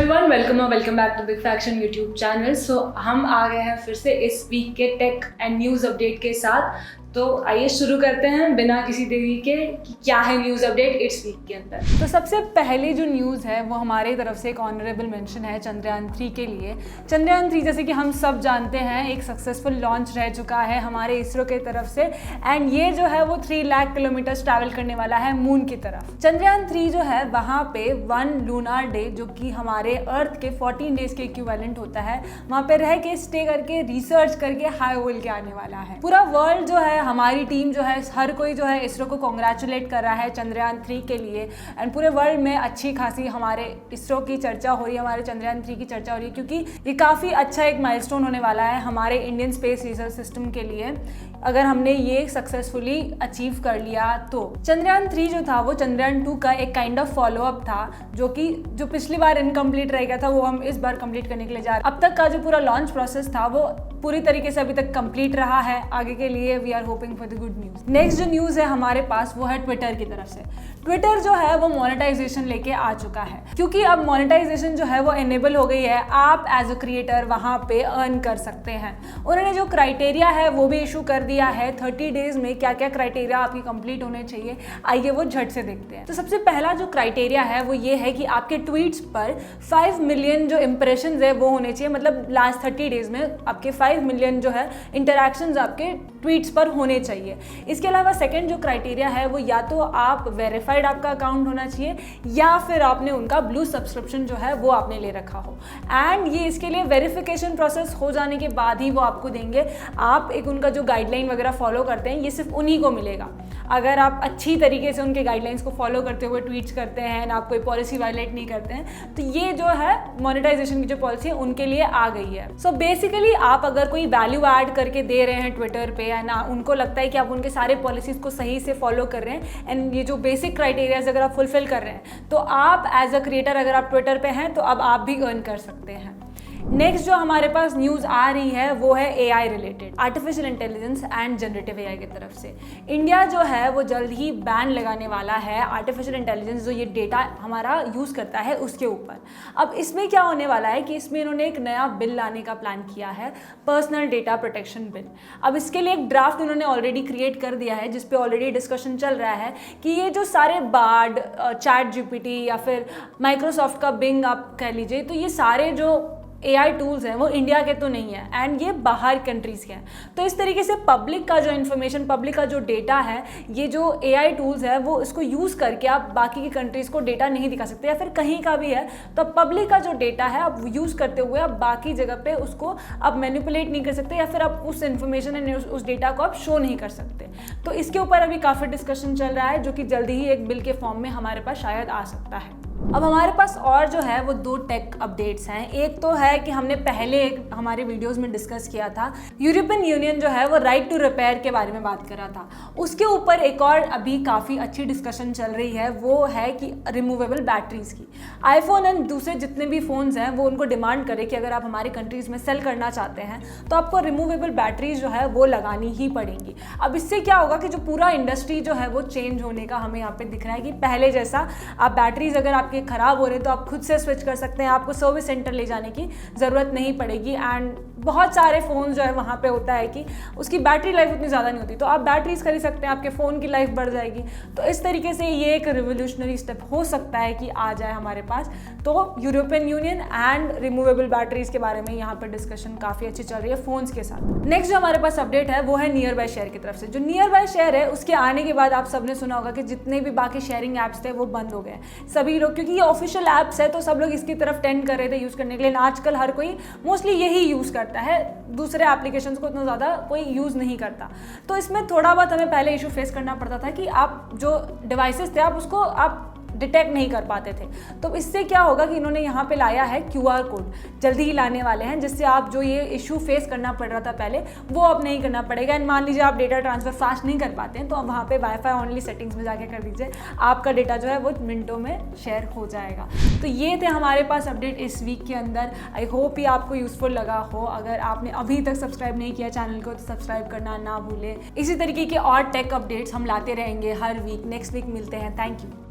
Everyone, welcome back to big faction YouTube channel. So हम आ गए हैं फिर से इस वीक के टेक एंड न्यूज़ अपडेट के साथ। तो आइए शुरू करते हैं बिना किसी देरी के कि क्या है न्यूज़ अपडेट इस वीक के अंदर। तो सबसे पहले जो न्यूज़ है वो हमारे तरफ से एक ऑनरेबल मेंशन है चंद्रयान 3 के लिए। चंद्रयान 3 जैसे कि हम सब जानते हैं एक सक्सेसफुल लॉन्च रह चुका है हमारे इसरो के तरफ से, एंड ये जो है वो 3 लाख किलोमीटर ट्रैवल करने वाला है मून की तरफ। चंद्रयान 3 जो है वहाँ पे 1 लूनार डे, जो कि हमारे अर्थ के 14 डेज के इक्विवेलेंट होता है, वहाँ पे रह के स्टे करके रिसर्च करके हाई बोल के आने वाला है। पूरा वर्ल्ड जो है, हमारी टीम जो है, हर कोई जो है इसरो को कॉन्ग्रेचुलेट कर रहा है चंद्रयान 3 के लिए। एंड पूरे वर्ल्ड में अच्छी खासी हमारे इसरो की चर्चा हो रही है, हमारे चंद्रयान 3 की चर्चा हो रही है, क्योंकि ये काफ़ी अच्छा एक माइलस्टोन होने वाला है हमारे इंडियन स्पेस रिसर्च सिस्टम के लिए, अगर हमने ये सक्सेसफुली अचीव कर लिया तो। चंद्रयान 3 जो था वो चंद्रयान 2 का एक काइंड ऑफ फॉलोअप था, जो पिछली बार इनकम्प्लीट रह गया था, वो हम इस बार कंप्लीट करने के लिए जा रहे हैं। अब तक का जो पूरा लॉन्च प्रोसेस था वो पूरी तरीके से अभी तक कंप्लीट रहा है। आगे के लिए we are hoping for the good news. Next जो न्यूज़ है हमारे पास वो है ट्विटर की तरफ से। ट्विटर जो है वो मोनेटाइजेशन लेके आ चुका है, क्योंकि अब मोनेटाइजेशन जो है वो एनेबल हो गई है। आप एज अ क्रिएटर वहाँ पे अर्न कर सकते हैं। उन्होंने जो क्राइटेरिया है वो भी इशू कर दिया है 30 डेज में क्या क्या क्राइटेरिया आपकी कंप्लीट होने चाहिए। आइए वो झट से देखते हैं। तो सबसे पहला जो क्राइटेरिया है वो ये है कि आपके ट्वीट्स पर 5 मिलियन जो इंप्रेशंस है वो होने चाहिए, मतलब लास्ट 30 डेज में आपके 5 मिलियन जो है इंटरैक्शंस आपके ट्वीट्स पर होने चाहिए। इसके अलावा सेकंड जो क्राइटेरिया है वो या तो आप वेरीफाइड आपका अकाउंट होना चाहिए, या फिर आपने उनका ब्लू सब्सक्रिप्शन जो है वो आपने ले रखा हो। एंड ये इसके लिए वेरिफिकेशन प्रोसेस हो जाने के बाद ही वो आपको देंगे। आप एक उनका जो गाइडलाइन वगैरह फॉलो करते हैं ये सिर्फ उन्हीं को मिलेगा। अगर आप अच्छी तरीके से उनके गाइडलाइंस को फॉलो करते हुए ट्वीट्स करते हैं, आप कोई पॉलिसी वायलेट नहीं करते हैं, तो ये जो है मोनेटाइजेशन की जो पॉलिसी है उनके लिए आ गई है। सो बेसिकली आप अगर कोई वैल्यू ऐड करके दे रहे हैं ट्विटर पे, एंड उनको लगता है कि आप उनके सारे पॉलिसीज को सही से फॉलो कर रहे हैं, एंड ये जो बेसिक क्राइटेरियाज अगर आप फुलफिल कर रहे हैं, तो आप एज अ क्रिएटर अगर आप ट्विटर पे हैं तो अब आप भी अर्न कर सकते हैं। नेक्स्ट जो हमारे पास न्यूज़ आ रही है वो है AI related, artificial intelligence and generative AI की तरफ से। इंडिया जो है वो जल्द ही बैन लगाने वाला है आर्टिफिशियल इंटेलिजेंस, जो ये डेटा हमारा यूज़ करता है उसके ऊपर। अब इसमें क्या होने वाला है कि इसमें इन्होंने एक नया बिल लाने का प्लान किया है, पर्सनल डेटा प्रोटेक्शन बिल। अब इसके लिए एक ड्राफ्ट इन्होंने ऑलरेडी क्रिएट कर दिया है, जिसपे ऑलरेडी डिस्कशन चल रहा है कि ये जो सारे बार्ड, ChatGPT या फिर माइक्रोसॉफ्ट का बिंग आप कह लीजिए, तो ये सारे जो AI टूल्स हैं वो इंडिया के तो नहीं है, एंड ये बाहर कंट्रीज़ के हैं। तो इस तरीके से पब्लिक का जो इन्फॉर्मेशन, पब्लिक का जो डेटा है, ये जो AI टूल्स है वो इसको यूज़ करके आप बाकी की कंट्रीज़ को डेटा नहीं दिखा सकते, या फिर कहीं का भी है तो पब्लिक का जो डेटा है आप यूज़ करते हुए आप बाकी जगह पे उसको आप मैनिपुलेट नहीं कर सकते, या फिर आप उस इन्फॉर्मेशन एंड उस डेटा को आप शो नहीं कर सकते। तो इसके ऊपर अभी काफ़ी डिस्कशन चल रहा है, जो कि जल्दी ही एक बिल के फॉर्म में हमारे पास शायद आ सकता है। अब हमारे पास और जो है वो 2 टेक अपडेट्स हैं। एक तो है कि हमने पहले हमारे वीडियोस में डिस्कस किया था, यूरोपियन यूनियन जो है वो राइट टू रिपेयर के बारे में बात कर रहा था। उसके ऊपर एक और अभी काफ़ी अच्छी डिस्कशन चल रही है, वो है कि रिमूवेबल बैटरीज़ की। आईफोन एंड दूसरे जितने भी फ़ोन्स हैं वो उनको डिमांड करे कि अगर आप हमारी कंट्रीज़ में सेल करना चाहते हैं तो आपको रिमूवेबल बैटरीज जो है वो लगानी ही पड़ेंगी। अब इससे क्या होगा कि जो पूरा इंडस्ट्री जो है वो चेंज होने का हमें यहाँ पे दिख रहा है, कि पहले जैसा आप बैटरीज अगर आपके ख़राब हो रहे तो आप खुद से स्विच कर सकते हैं, आपको सर्विस सेंटर ले जाने की ज़रूरत नहीं पड़ेगी। एंड बहुत सारे फ़ोन जो है वहाँ पे होता है कि उसकी बैटरी लाइफ उतनी ज़्यादा नहीं होती, तो आप बैटरीज खरीद सकते हैं, आपके फ़ोन की लाइफ बढ़ जाएगी। तो इस तरीके से ये एक रिवोल्यूशनरी स्टेप हो सकता है कि आ जाए हमारे पास। तो European union and removable batteries के बारे में यहाँ पर डिस्कशन काफ़ी अच्छी चल रही है फ़ोन्स के साथ। नेक्स्ट जो हमारे पास अपडेट है वो है नियर बाय शेयर की तरफ से। जो नियर बाय शेयर है उसके आने के बाद आप सबने सुना होगा कि जितने भी बाकी शेयरिंग ऐप्स थे वो बंद हो गए सभी लोग, क्योंकि ये ऑफिशियल ऐप्स है तो सब लोग इसकी तरफ टेंड कर रहे थे यूज़ करने के लिए। आजकल हर कोई मोस्टली यही यूज़ करता है, दूसरे एप्लीकेशंस को इतना ज़्यादा कोई यूज़ नहीं करता। तो इसमें थोड़ा बहुत हमें पहले इशू फेस करना पड़ता था कि आप जो डिवाइसेस थे आप उसको आप डिटेक्ट नहीं कर पाते थे। तो इससे क्या होगा कि इन्होंने यहाँ पे लाया है QR कोड, जल्दी ही लाने वाले हैं, जिससे आप जो ये इशू फेस करना पड़ रहा था पहले वो अब नहीं करना पड़ेगा। एंड मान लीजिए आप डेटा ट्रांसफ़र फास्ट नहीं कर पाते हैं तो अब वहाँ पे वाईफाई ओनली सेटिंग्स में जाके कर दीजिए, आपका डेटा जो है वो मिनटों में शेयर हो जाएगा। तो ये थे हमारे पास अपडेट इस वीक के अंदर। आई होप ये आपको यूज़फुल लगा हो। अगर आपने अभी तक सब्सक्राइब नहीं किया चैनल को तो सब्सक्राइब करना ना भूलें। इसी तरीके के और टेक अपडेट्स हम लाते रहेंगे हर वीक। नेक्स्ट वीक मिलते हैं। Thank you.